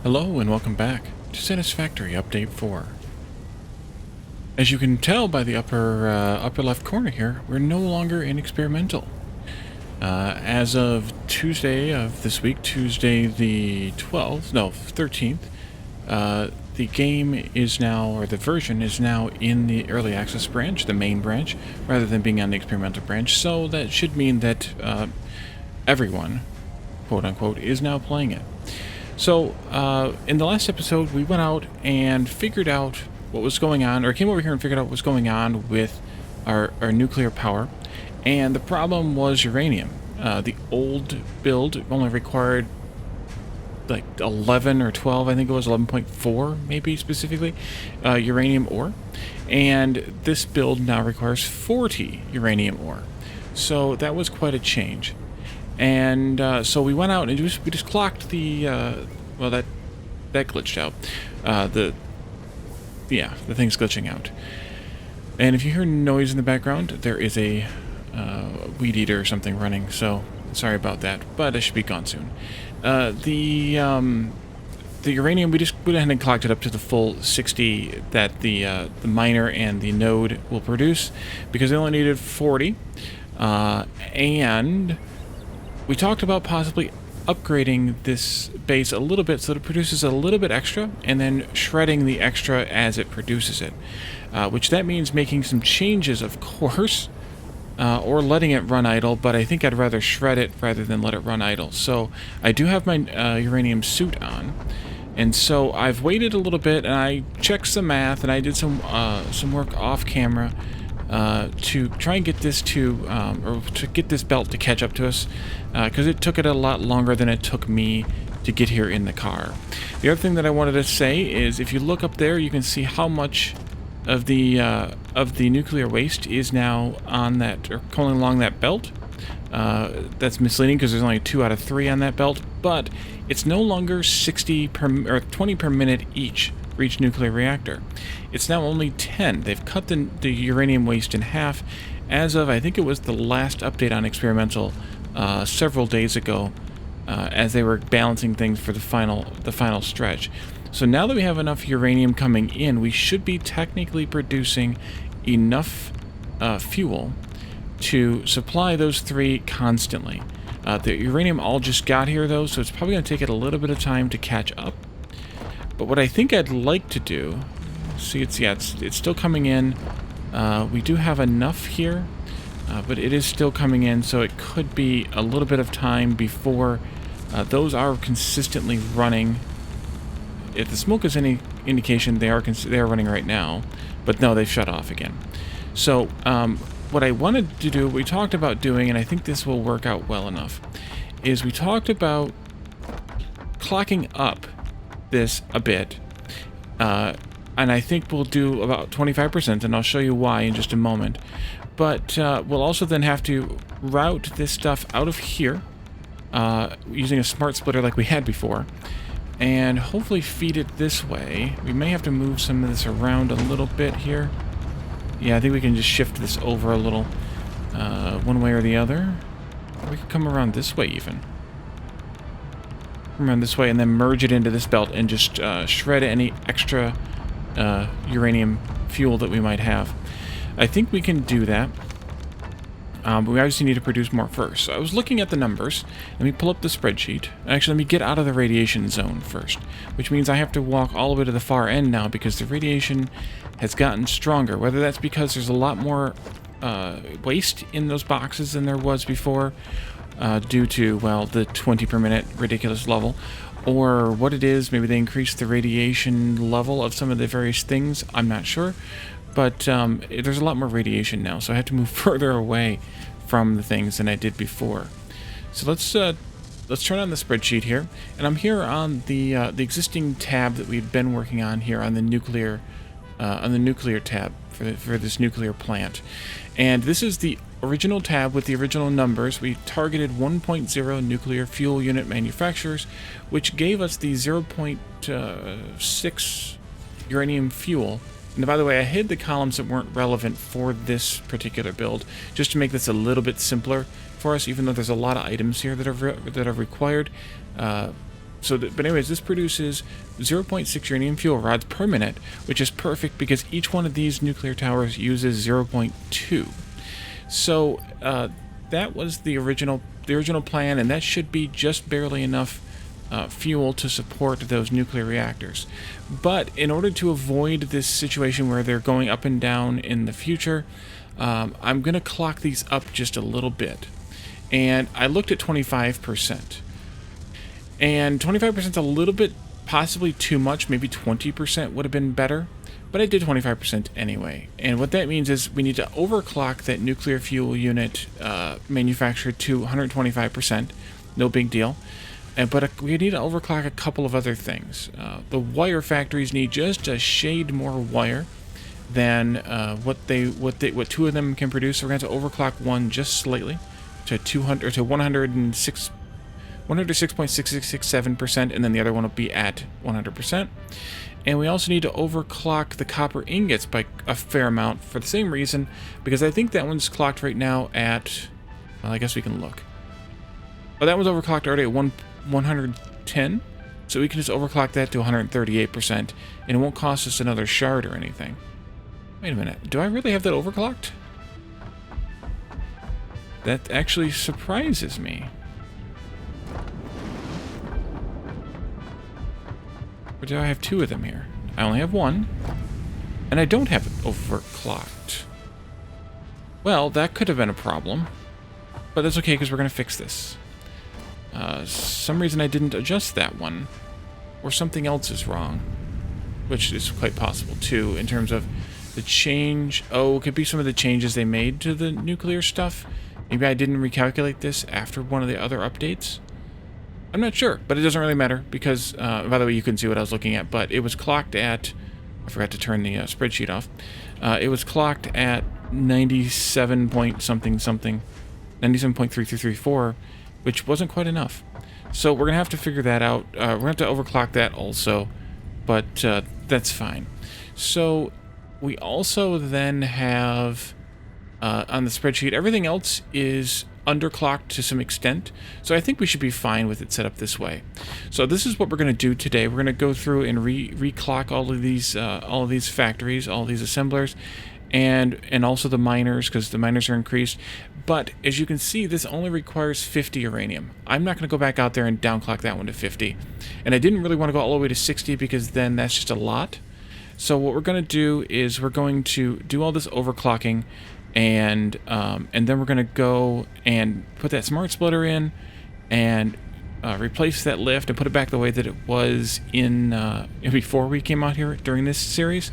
Hello and welcome back to Satisfactory Update 4. As you can tell by the upper left corner here, we're no longer in experimental. As of Tuesday of this week, Tuesday the 13th, the game is now, or the version is now in the early access branch, the main branch, rather than being on the experimental branch, so that should mean that everyone, quote unquote, is now playing it. So, in the last episode, we went out and figured out what was going on, or came over here and figured out what was going on with our nuclear power, and the problem was uranium. The old build only required like 11 or 12, I think it was 11.4 maybe specifically, uranium ore, and this build now requires 40 uranium ore. So that was quite a change. And so we went out and we just clocked the well, that glitched out. The thing's glitching out. And if you hear noise in the background, there is a weed eater or something running. So sorry about that, but it should be gone soon. The uranium, we just went ahead and clocked it up to the full 60 that the miner and the node will produce, because they only needed 40, and we talked about possibly upgrading this base a little bit so that it produces a little bit extra, and then shredding the extra as it produces it. Which that means making some changes, of course, or letting it run idle, but I think I'd rather shred it rather than let it run idle. So I do have my uranium suit on, and so I've waited a little bit, and I checked some math, and I did some work off camera to try and get this or to get this belt to catch up to us, because it took it a lot longer than it took me to get here in the car. The other thing that I wanted to say is, if you look up there, you can see how much of the nuclear waste is now on that, or going along that belt. That's misleading because there's only 2 out of 3 on that belt, but it's no longer 60 or 20 per minute each for each nuclear reactor. It's now only 10. They've cut the uranium waste in half as of, I think it was the last update on experimental several days ago, as they were balancing things for the final stretch. So now that we have enough uranium coming in, we should be technically producing enough fuel to supply those 3 constantly. The uranium all just got here though, so it's probably going to take it a little bit of time to catch up. But what I think I'd like to do, see, it's still coming in. We do have enough here, but it is still coming in, so it could be a little bit of time before those are consistently running. If the smoke is any indication, they are running right now, but no, they've shut off again. So what I wanted to do, we talked about doing, and I think this will work out well enough, is we talked about clocking up this a bit, and I think we'll do about 25%, and I'll show you why in just a moment. But we'll also then have to route this stuff out of here using a smart splitter like we had before, and hopefully feed it this way. We may have to move some of this around a little bit here. Yeah, I think we can just shift this over a little, one way or the other. Or we could come around this way even. Come around this way and then merge it into this belt and just shred any extra uranium fuel that we might have. I think we can do that. But we obviously need to produce more first. So I was looking at the numbers. Let me pull up the spreadsheet. Actually, let me get out of the radiation zone first, which means I have to walk all the way to the far end now because the radiation has gotten stronger. Whether that's because there's a lot more waste in those boxes than there was before, due to, well, the 20 per minute ridiculous level, or what it is. Maybe they increased the radiation level of some of the various things. I'm not sure. But there's a lot more radiation now, so I have to move further away from the things than I did before. So let's turn on the spreadsheet here, and I'm here on the existing tab that we've been working on here on the nuclear tab for this nuclear plant, and this is the original tab with the original numbers. We targeted 1.0 nuclear fuel unit manufacturers, which gave us the 0.6 uranium fuel. And by the way, I hid the columns that weren't relevant for this particular build, just to make this a little bit simpler for us, even though there's a lot of items here that are required. But anyways, this produces 0.6 uranium fuel rods per minute, which is perfect because each one of these nuclear towers uses 0.2. So that was the original plan, and that should be just barely enough fuel to support those nuclear reactors. But in order to avoid this situation where they're going up and down in the future, I'm going to clock these up just a little bit. And I looked at 25%. And 25% is a little bit possibly too much. Maybe 20% would have been better. But I did 25% anyway. And what that means is we need to overclock that nuclear fuel unit manufactured to 125%. No big deal. But we need to overclock a couple of other things. The wire factories need just a shade more wire than what two of them can produce. So we're going to overclock one just slightly to 106.6667%, and then the other one will be at 100%. And we also need to overclock the copper ingots by a fair amount for the same reason, because I think that one's clocked right now at, well, I guess we can look. Oh, that one's overclocked already at 110, so we can just overclock that to 138%, and it won't cost us another shard or anything. Wait a minute, do I really have that overclocked? That actually surprises me. Or do I have two of them here? I only have one. And I don't have it overclocked. Well, that could have been a problem. But that's okay, because we're going to fix this. Some reason I didn't adjust that one. Or something else is wrong. Which is quite possible, too, in terms of the change. Oh, it could be some of the changes they made to the nuclear stuff. Maybe I didn't recalculate this after one of the other updates. I'm not sure, but it doesn't really matter because, by the way, you couldn't see what I was looking at, but it was clocked at, I forgot to turn the spreadsheet off. It was clocked at 97 point something, 97.3334, which wasn't quite enough. So we're going to have to figure that out. We're going to have to overclock that also, but that's fine. So we also then have, on the spreadsheet, everything else is underclocked to some extent, so I think we should be fine with it set up this way. So this is what we're going to do today. We're going to go through and reclock all of these factories, all of these assemblers, and also the miners, because the miners are increased. But as you can see, this only requires 50 uranium. I'm not going to go back out there and downclock that one to 50, and I didn't really want to go all the way to 60 because then that's just a lot. So what we're going to do is we're going to do all this overclocking. And then we're going to go and put that smart splitter in and replace that lift and put it back the way that it was in before we came out here during this series,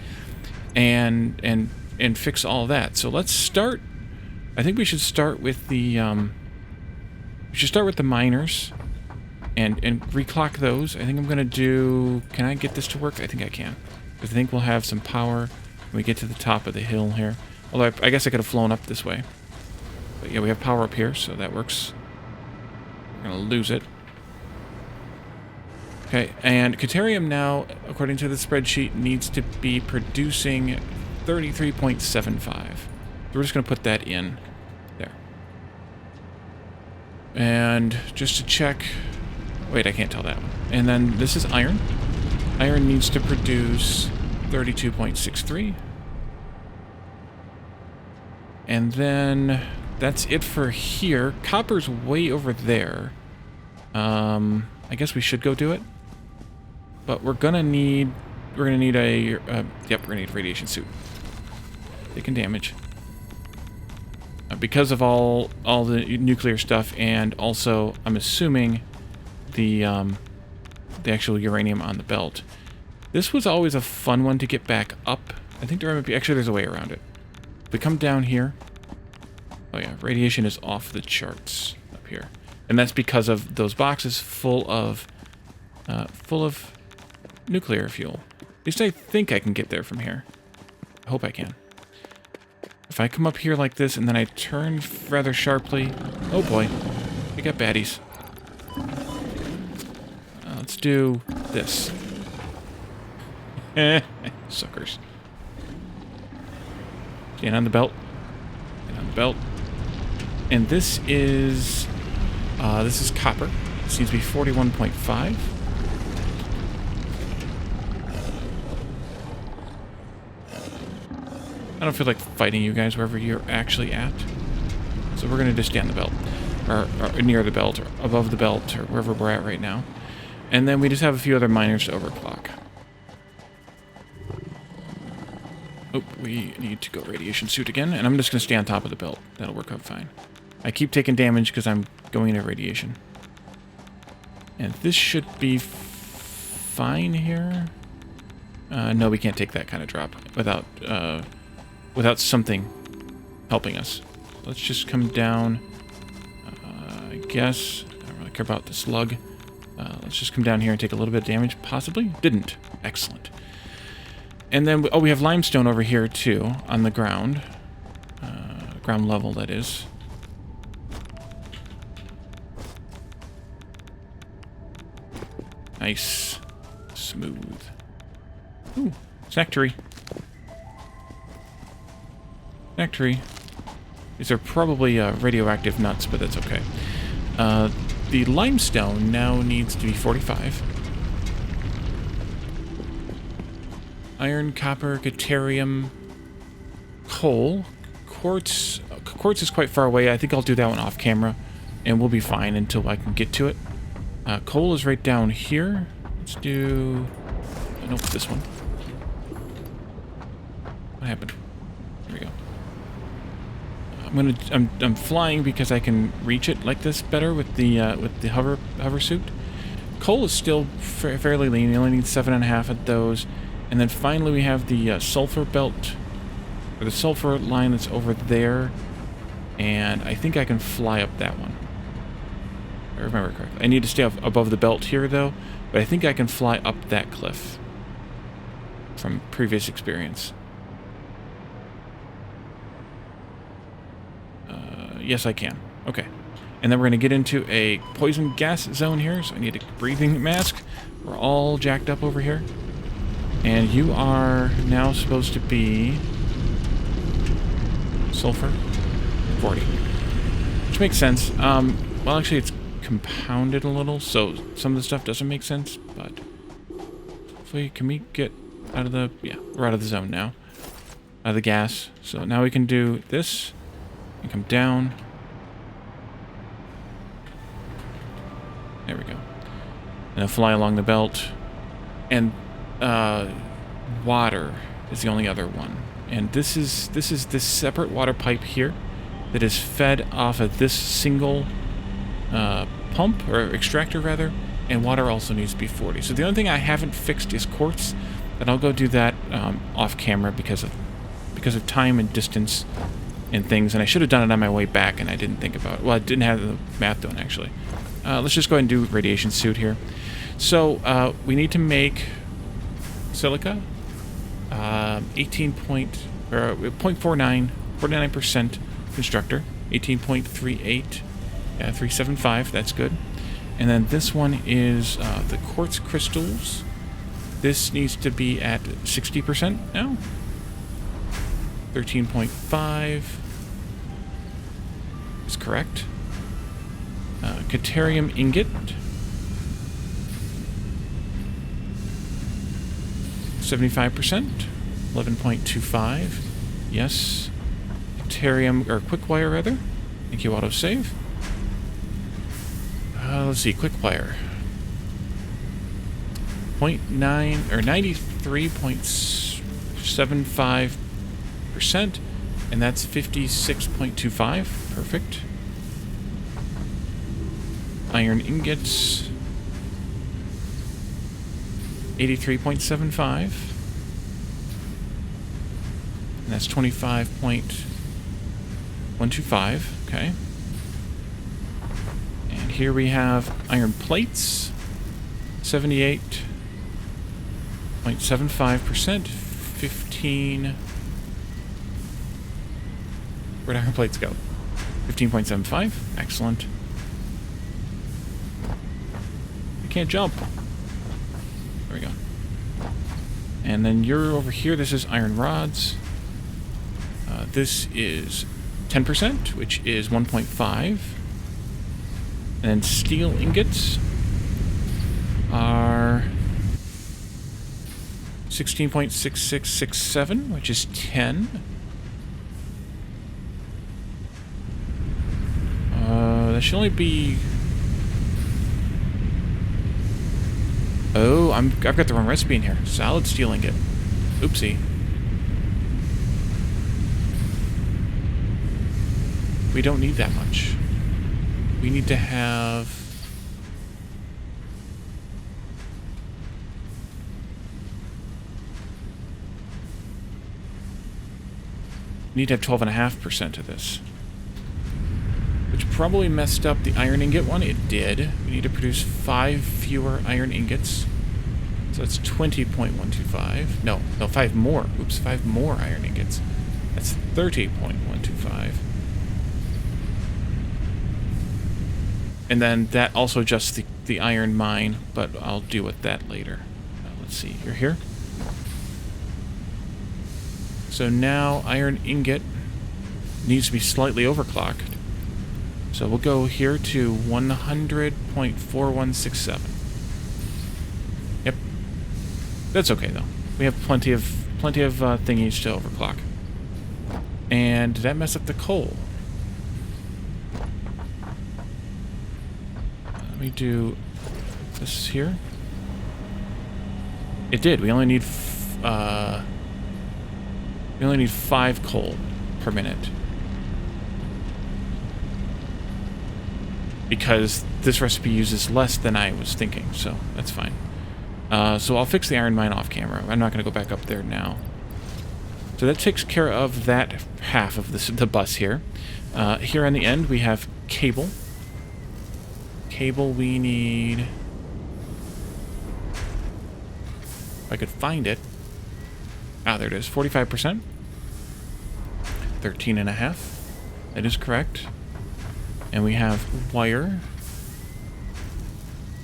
and fix all that. So let's start. I think we should start with the miners and reclock those. I think I'm going to do. Can I get this to work? I think I can. I think we'll have some power when we get to the top of the hill here. Although I guess I could have flown up this way. But yeah, we have power up here, so that works. We're going to lose it. Okay, and Caterium now, according to the spreadsheet, needs to be producing 33.75. So we're just going to put that in there. And just to check... Wait, I can't tell that one. And then this is iron. Iron needs to produce 32.63. And then that's it for here. Copper's way over there. I guess we should go do it. But we're gonna need a radiation suit. Taking damage. Because of all the nuclear stuff, and also I'm assuming the actual uranium on the belt. This was always a fun one to get back up. I think there might be, actually there's a way around it. We come down here. Oh yeah, radiation is off the charts up here, and that's because of those boxes full of nuclear fuel. At least I think I can get there from here. I hope I can. If I come up here like this and then I turn rather sharply, oh boy, we got baddies. Let's do this. Suckers. Stand on the belt. Stand on the belt. And this is copper. This needs to be 41.5. I don't feel like fighting you guys wherever you're actually at. So we're going to just stay on the belt. Or near the belt, or above the belt, or wherever we're at right now. And then we just have a few other miners to overclock. Oh, we need to go radiation suit again, and I'm just going to stay on top of the belt. That'll work out fine. I keep taking damage because I'm going into radiation. And this should be fine here. No, we can't take that kind of drop without something helping us. Let's just come down. I guess I don't really care about the slug. Let's just come down here and take a little bit of damage. Possibly didn't. Excellent. And then we have limestone over here too on the ground, ground level that is. Nice, smooth. Ooh, Satisfactory. Satisfactory. These are probably radioactive nuts, but that's okay. The limestone now needs to be 45. Iron, copper, deuterium, coal, quartz. Quartz is quite far away. I think I'll do that one off camera, and we'll be fine until I can get to it. Coal is right down here. Let's do... nope, this one. What happened? There we go. I'm flying because I can reach it like this better with the hover suit. Coal is still fairly lean. You only need 7.5 of those. And then finally we have the sulfur belt, or the sulfur line that's over there. And I think I can fly up that one. If I remember correctly. I need to stay above the belt here though, but I think I can fly up that cliff from previous experience. Yes, I can. Okay. And then we're going to get into a poison gas zone here, so I need a breathing mask. We're all jacked up over here. And you are now supposed to be... sulfur? 40. Which makes sense. Well, actually, it's compounded a little, so some of the stuff doesn't make sense, but... hopefully, can we get out of the... yeah, we're out of the zone now. Out of the gas. So now we can do this. And come down. There we go. And fly along the belt. And water is the only other one. And this is this separate water pipe here that is fed off of this single pump, or extractor rather, and water also needs to be 40. So the only thing I haven't fixed is quartz, and I'll go do that off camera because of time and distance and things, and I should have done it on my way back, and I didn't think about it. Well, I didn't have the math done, actually. Let's just go ahead and do radiation suit here. So, we need to make silica, 49% constructor, 18.38, 375, that's good. And then this one is the quartz crystals. This needs to be at 60% now. 13.5 is correct. Deuterium ingot. 75%. 11.25. Yes. Deuterium, or quick wire rather. Thank you, autosave. Let's see, quick wire. 0.9 or 93.75%, and that's 56.25. Perfect. Iron ingots. 83.75. And that's 25.125. Okay. And here we have iron plates. 78.75%. 15. Where'd iron plates go? 15.75. Excellent. I can't jump. There we go. And then you're over here. This is iron rods. This is 10%, which is 1.5. And then steel ingots are 16.6667, which is 10. Should only be... Oh, I've got the wrong recipe in here. Solid steel ingot. Oopsie. We don't need that much. We need to have... We need to have 12.5% of this. Which probably messed up the iron ingot one. It did. We need to produce 5 fewer iron ingots. So that's 20.125. No, 5 more. Oops, 5 more iron ingots. That's 30.125. And then that also adjusts the iron mine, but I'll deal with that later. Let's see, you're here. So now iron ingot needs to be slightly overclocked. So we'll go here to 100.4167. Yep. That's okay though. We have plenty of thingies to overclock. And did that mess up the coal? Let me do this here. It did. We only need 5 coal per minute. Because this recipe uses less than I was thinking, so that's fine. So I'll fix the iron mine off camera. I'm not going to go back up there now. So that takes care of that half of the bus here. Here on the end we have cable. Cable we need... If I could find it. Ah, there it is. 45%. 13.5. That is correct. And we have wire.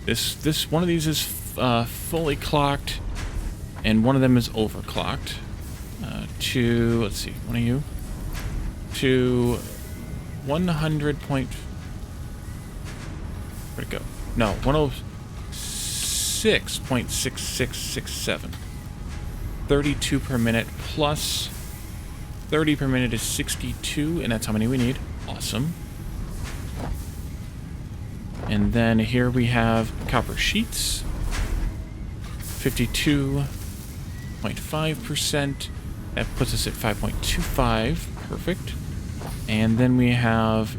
This one of these is fully clocked, and one of them is overclocked. To, let's see, one of you, to 100 point... Where'd it go? No, 106.6667. 32 per minute plus 30 per minute is 62, and that's how many we need. Awesome. And then here we have copper sheets. 52.5%. That puts us at 5.25. Perfect. And then we have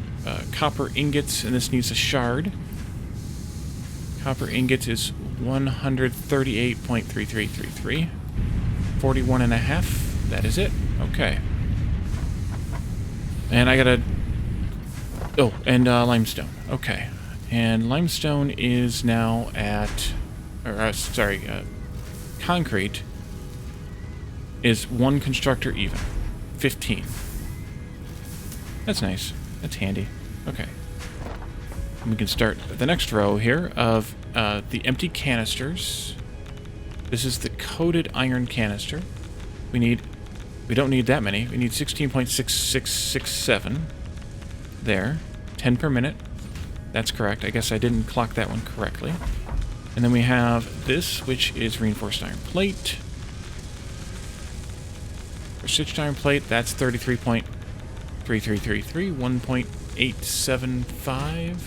copper ingots, and this needs a shard. Copper ingots is 138.3333. 41.5. That is it. Okay. And I gotta... Oh, and limestone. Okay. And limestone is now at... concrete is 1 constructor even. 15. That's nice. That's handy. Okay. And we can start the next row here of the empty canisters. This is the coated iron canister. We don't need that many. We need 16.6667. There. 10 per minute. That's correct. I guess I didn't clock that one correctly. And then we have this, which is reinforced iron plate. For stitched iron plate, that's 33.3333, 1.875.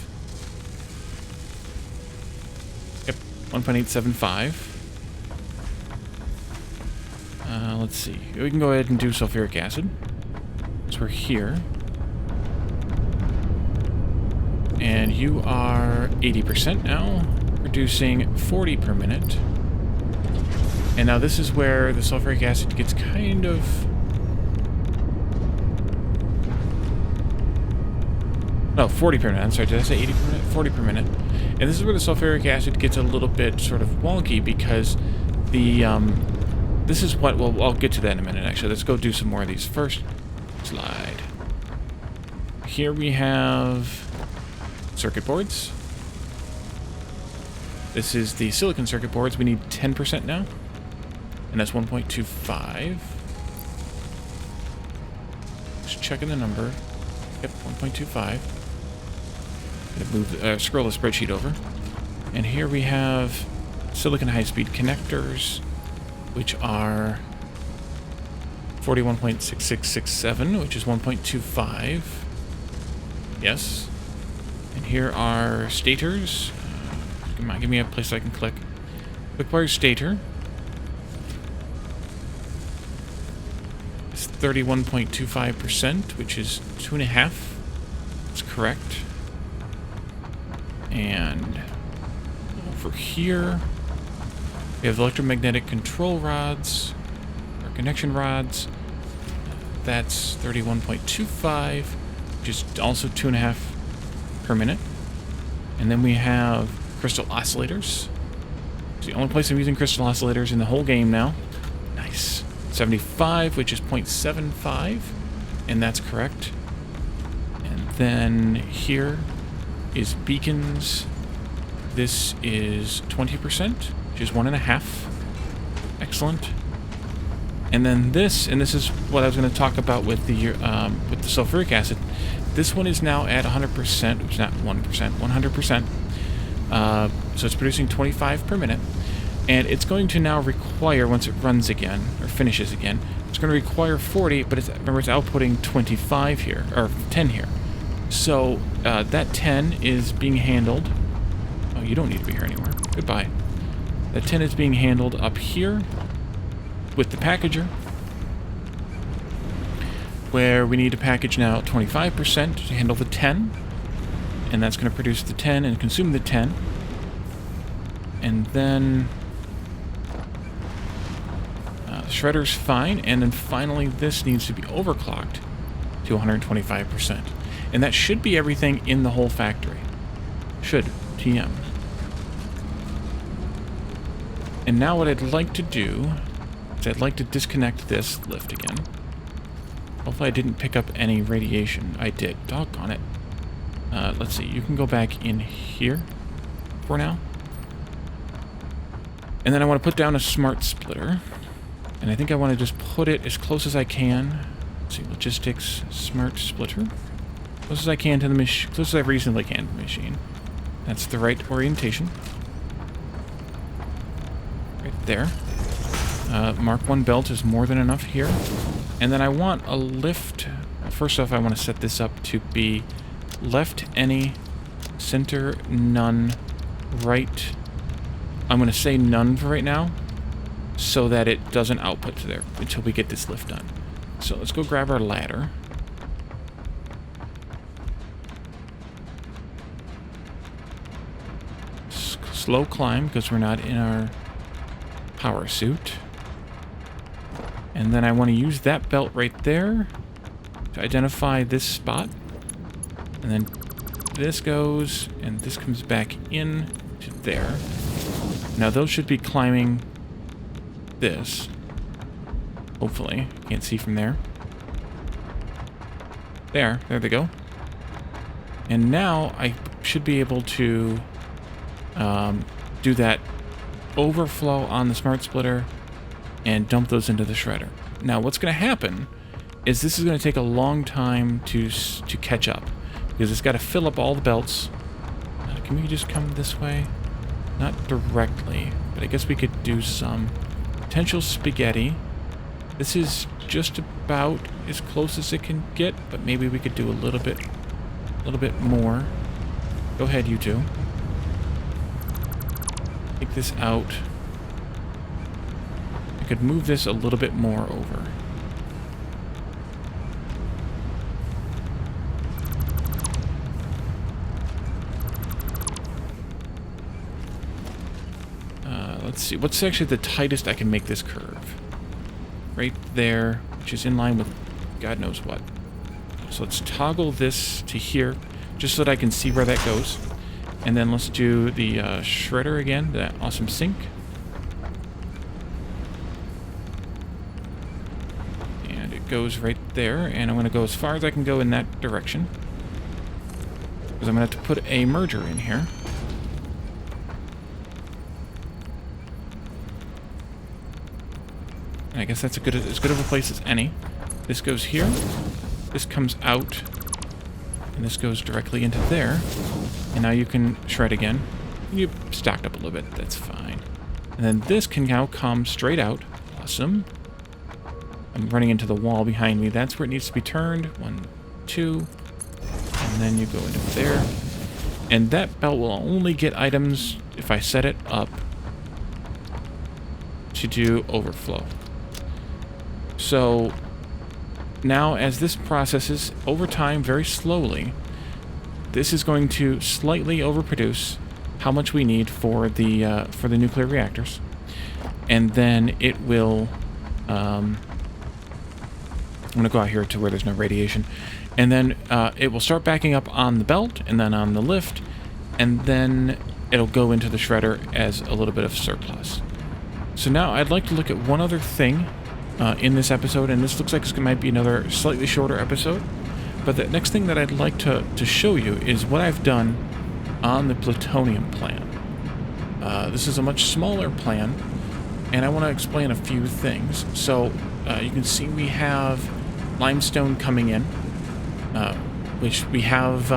Yep, 1.875. Let's see. We can go ahead and do sulfuric acid. So we're here. And you are 80% now, producing 40 per minute. And now this is where the sulfuric acid gets kind of... No, 40 per minute. I'm sorry, did I say 80 per minute? 40 per minute. And this is where the sulfuric acid gets a little bit sort of wonky because the... this is what... Well, I'll get to that in a minute, actually. Let's go do some more of these first. Slide. Here we have... circuit boards. This is the silicon circuit boards. We need 10% now. And that's 1.25. Just checking the number. Yep, 1.25. Move, scroll the spreadsheet over. And here we have silicon high-speed connectors, which are 41.6667, which is 1.25. Yes. And here are stators. Come on, give me a place I can click. Quick-wire stator. It's 31.25%, which is 2.5. That's correct. And over here, we have electromagnetic control rods, or connection rods. That's 31.25, which is also 2.5 per minute. And then we have crystal oscillators. It's the only place I'm using crystal oscillators in the whole game now. Nice. 75, which is 0.75, and that's correct. And then here is beacons. This is 20%, which is 1.5. Excellent. And then this is what I was going to talk about with the sulfuric acid. This one is now at 100%, which is not 1%, 100%. So it's producing 25 per minute. And it's going to now require, once it runs again, or finishes again, it's going to require 40, but remember it's outputting 25 here, or 10 here. So that 10 is being handled. Oh, you don't need to be here anymore. Goodbye. That 10 is being handled up here with the packager, where we need to package now 25% to handle the 10. And that's going to produce the 10 and consume the 10. And then shredder's fine, and then finally this needs to be overclocked to 125%. And that should be everything in the whole factory. Should. TM. And now what I'd like to do is I'd like to disconnect this lift again. Hopefully I didn't pick up any radiation. I did. Doggone it. Let's see. You can go back in here for now. And then I want to put down a smart splitter. And I think I want to just put it as close as I can. Let's see, logistics, smart splitter. Close as I can to the machine. Close as I reasonably can to the machine. That's the right orientation. Right there. Mark 1 belt is more than enough here. And then I want a lift. First off, I want to set this up to be left any, center none, right. I'm going to say none for right now, so that it doesn't output to there until we get this lift done. So let's go grab our ladder. Slow climb, because we're not in our power suit. And then I want to use that belt right there to identify this spot. And then this goes, and this comes back in to there. Now those should be climbing this. Hopefully. Can't see from there. There they go. And now I should be able to do that overflow on the smart splitter and dump those into the shredder. Now what's going to happen is this is going to take a long time to catch up, because it's got to fill up all the belts. Can we just come this way? Not directly, but I guess we could do some potential spaghetti. This is just about as close as it can get, but maybe we could do a little bit more. Go ahead, you two. Take this out. I could move this a little bit more over. Let's see, what's actually the tightest I can make this curve? Right there, which is in line with God knows what. So let's toggle this to here, just so that I can see where that goes. And then let's do the shredder again, that awesome sink. And it goes right there, and I'm going to go as far as I can go in that direction. Because I'm going to have to put a merger in here. And I guess that's as good of a place as any. This goes here. This comes out. And this goes directly into there. And now you can shred again. You stacked up a little bit. That's fine. And then this can now come straight out. Awesome. I'm running into the wall behind me. That's where it needs to be turned. 1, 2. And then you go into there. And that belt will only get items if I set it up to do overflow. So now as this processes over time very slowly, this is going to slightly overproduce how much we need for the nuclear reactors. And then it will I'm going to go out here to where there's no radiation. And then it will start backing up on the belt and then on the lift. And then it'll go into the shredder as a little bit of surplus. So now I'd like to look at one other thing in this episode. And this looks like it might be another slightly shorter episode. But the next thing that I'd like to show you is what I've done on the plutonium plan. This is a much smaller plan. And I want to explain a few things. So you can see we have limestone coming in, which we have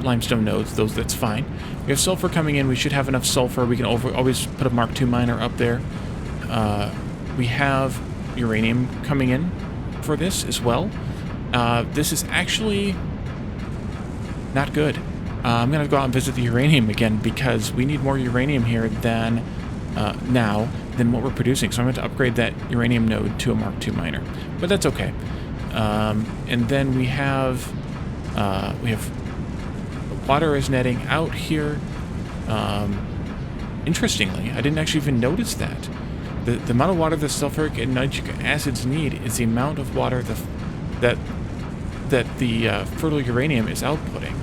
limestone nodes. That's fine. We have sulfur coming in. We should have enough sulfur. We can always put a Mark II miner up there. We have uranium coming in for this as well. This is actually not good. I'm going to go out and visit the uranium again because we need more uranium here than what we're producing. So I'm going to upgrade that uranium node to a Mark II miner. But that's okay. And then we have water is netting out here. Interestingly, I didn't actually even notice that. The amount of water the sulfuric and nitric acids need is the amount of water that the fertile uranium is outputting.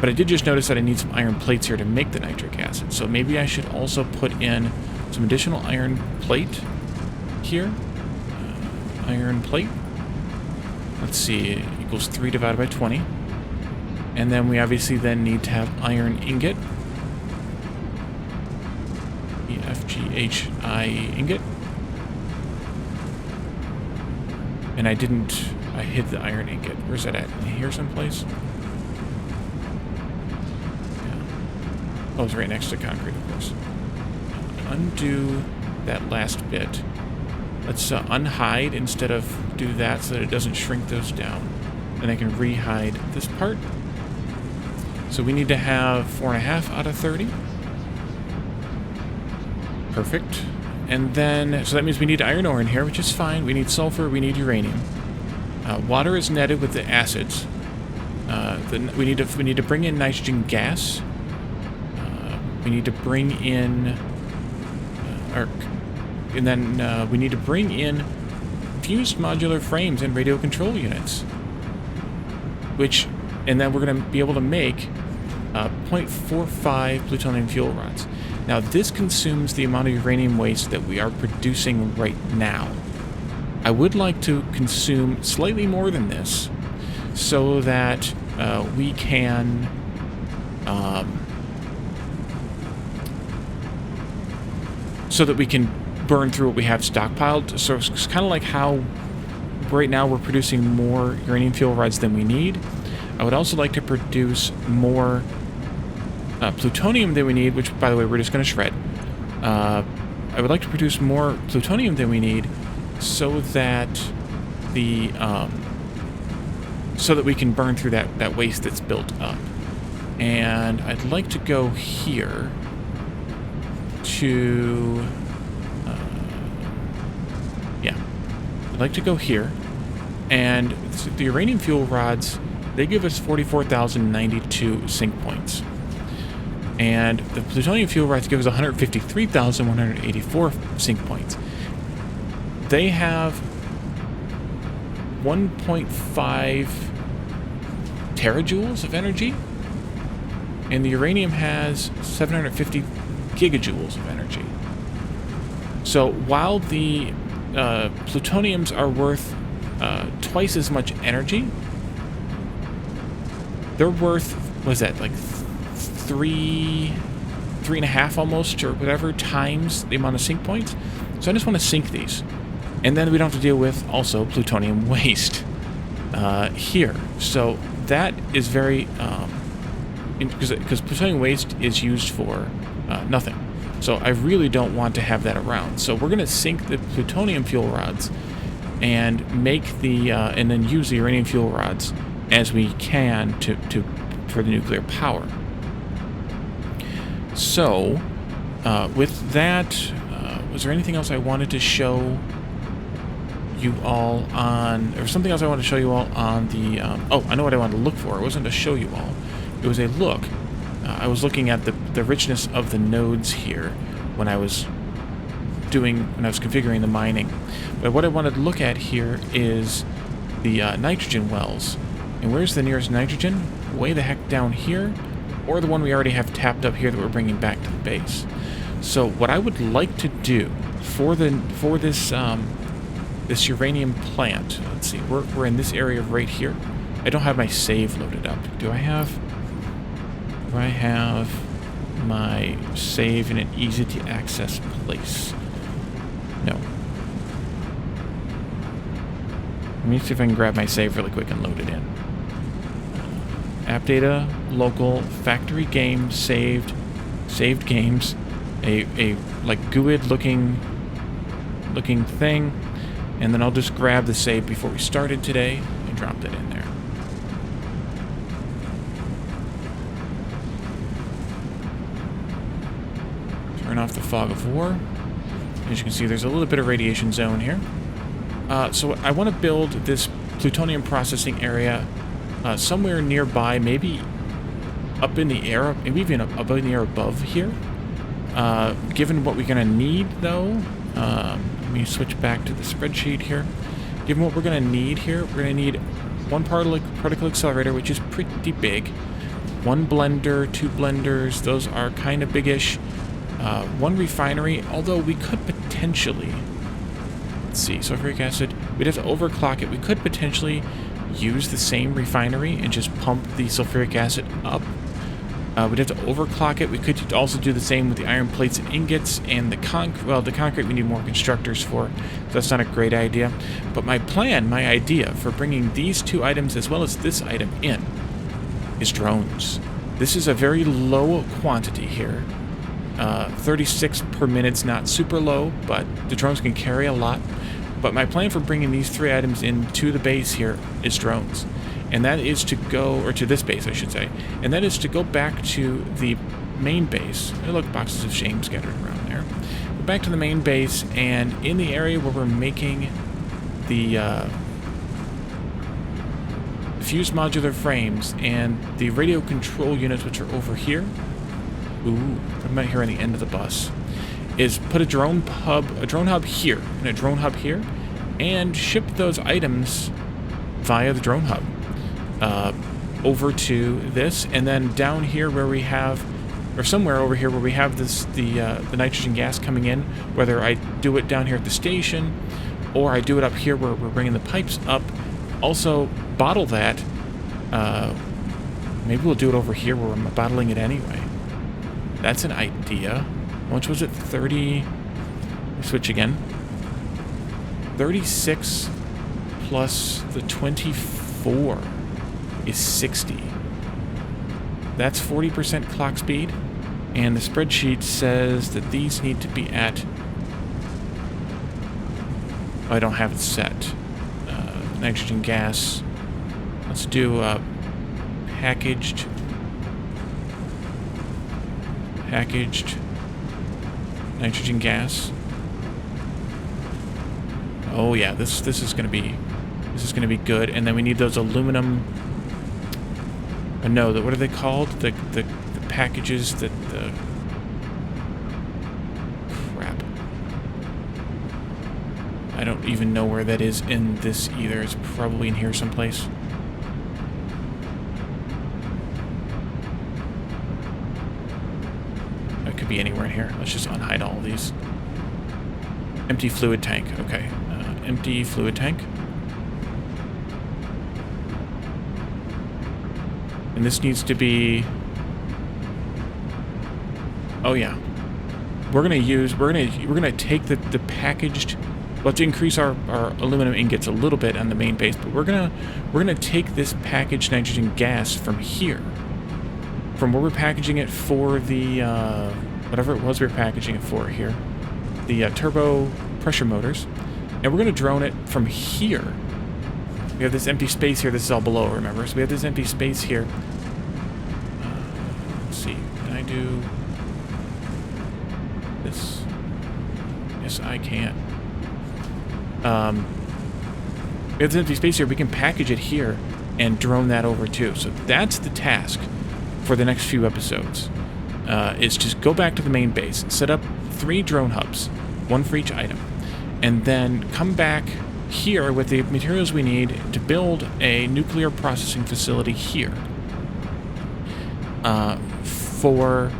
But I did just notice that I need some iron plates here to make the nitric acid. So maybe I should also put in some additional iron plate here. Iron plate. Let's see, equals 3 divided by 20. And then we obviously then need to have iron ingot. EFGHI ingot. And I hid the iron ingot. Where's that at? Here someplace? Oh, it's right next to concrete, of course. Undo that last bit. Let's unhide instead of do that so that it doesn't shrink those down. And I can rehide this part. So we need to have 4.5 out of 30. Perfect. And then, so that means we need iron ore in here, which is fine. We need sulfur, we need uranium. Water is netted with the acids. We need to bring in nitrogen gas. We need to bring in, we need to bring in fused modular frames and radio control units. And then we're going to be able to make 0.45 plutonium fuel rods. Now this consumes the amount of uranium waste that we are producing right now. I would like to consume slightly more than this so that we can burn through what we have stockpiled. So it's kind of like how right now we're producing more uranium fuel rods than we need. I would also like to produce more plutonium than we need, which, by the way, we're just going to shred. I would like to produce more plutonium than we need so that we can burn through that waste that's built up. And I'd like to go here to... I'd like to go here. And the uranium fuel rods, they give us 44,092 sync points. And the plutonium fuel rods give us 153,184 sync points. They have 1.5 terajoules of energy, and the uranium has 750 gigajoules of energy. So while the plutoniums are worth twice as much energy, they're worth, what is that, like 3.5 almost, or whatever, times the amount of sync points. So I just want to sync these. And then we don't have to deal with also plutonium waste here. So that is very, because plutonium waste is used for nothing. So I really don't want to have that around. So we're going to sink the plutonium fuel rods and make and then use the uranium fuel rods as we can to for the nuclear power. So, with that, was there anything else I wanted to show you all on, or something else I wanted to show you all on the, oh, I know what I wanted to look for. It wasn't to show you all. It was a look. I was looking at the richness of the nodes here when I was configuring the mining. But what I wanted to look at here is the nitrogen wells. And where's the nearest nitrogen? Way the heck down here, or the one we already have tapped up here that we're bringing back to the base. So what I would like to do for this this uranium plant, let's see, we're in this area right here. I don't have my save loaded up. Do I have my save in an easy to access place? No. Let me see if I can grab my save really quick and load it in. App data, local, factory game, saved games, a like GUID looking thing, and then I'll just grab the save before we started today and drop it in there. Turn off the fog of war. As you can see, there's a little bit of radiation zone here. So I want to build this plutonium processing area somewhere nearby, maybe up in the air, maybe even up in the air above here. Given what we're going to need, though, let me switch back to the spreadsheet here. Given what we're going to need here, we're going to need one particle accelerator, which is pretty big. One blender, two blenders, those are kind of big-ish. One refinery, although we could potentially, let's see, sulfuric acid, we'd have to overclock it. We could potentially use the same refinery and just pump the sulfuric acid up. We'd have to overclock it. We could also do the same with the iron plates and ingots and the concrete. Well, the concrete we need more constructors for, so that's not a great idea. But my idea for bringing these two items as well as this item in is drones. This is a very low quantity here. 36 per minute's not super low, but the drones can carry a lot. But my plan for bringing these three items into the base here is drones. And that is to go, or to this base, I should say. And that is to go back to the main base. Hey, look, boxes of shame scattered around there. Go back to the main base, and in the area where we're making the fused modular frames and the radio control units, which are over here. Ooh, I'm right here on the end of the bus. Is put a drone hub here, and a drone hub here, and ship those items via the drone hub over to this, and then down here where we have, or somewhere over here where we have this the nitrogen gas coming in, whether I do it down here at the station or I do it up here where we're bringing the pipes up, also bottle that. Maybe we'll do it over here where I'm bottling it anyway. That's an idea. How much was it? 30. Switch again. 36 plus the 24 is 60. That's 40% clock speed. And the spreadsheet says that these need to be at... Oh, I don't have it set. Nitrogen gas. Let's do packaged nitrogen gas. Oh yeah, this is gonna be good. And then we need those aluminum. No, what are they called? The packages that the crap. I don't even know where that is in this either. It's probably in here someplace. Be anywhere in here. Let's just unhide all of these. Empty fluid tank. Okay. Empty fluid tank. And this needs to be... Oh yeah. We're gonna take the packaged... Well, to increase our aluminum ingots a little bit on the main base, but we're gonna take this packaged nitrogen gas from here. From where we're packaging it for the whatever it was we were packaging it for here, the turbo pressure motors, and we're going to drone it from here. We have this empty space here. This is all below, remember? So we have this empty space here. see. Can I do this? Yes, I can. We have this empty space here. We can package it here and drone that over too. So that's the task for the next few episodes. Is just go back to the main base, set up 3 drone hubs, 1 for each item, and then come back here with the materials we need to build a nuclear processing facility here. For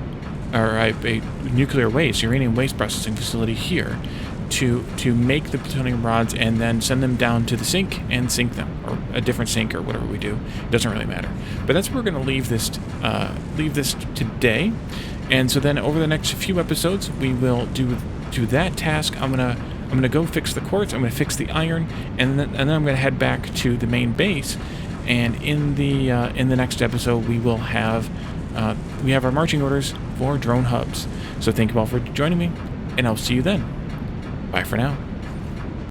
a nuclear waste, uranium waste processing facility here to make the plutonium rods and then send them down to the sink and sink them, or a different sink or whatever we do. It doesn't really matter. But that's where we're going to leave this today. And so then over the next few episodes, we will do that task. I'm gonna go fix the quartz. I'm gonna fix the iron, and then I'm gonna head back to the main base. And in the next episode, we will have our marching orders for drone hubs. So thank you all for joining me, and I'll see you then. Bye for now.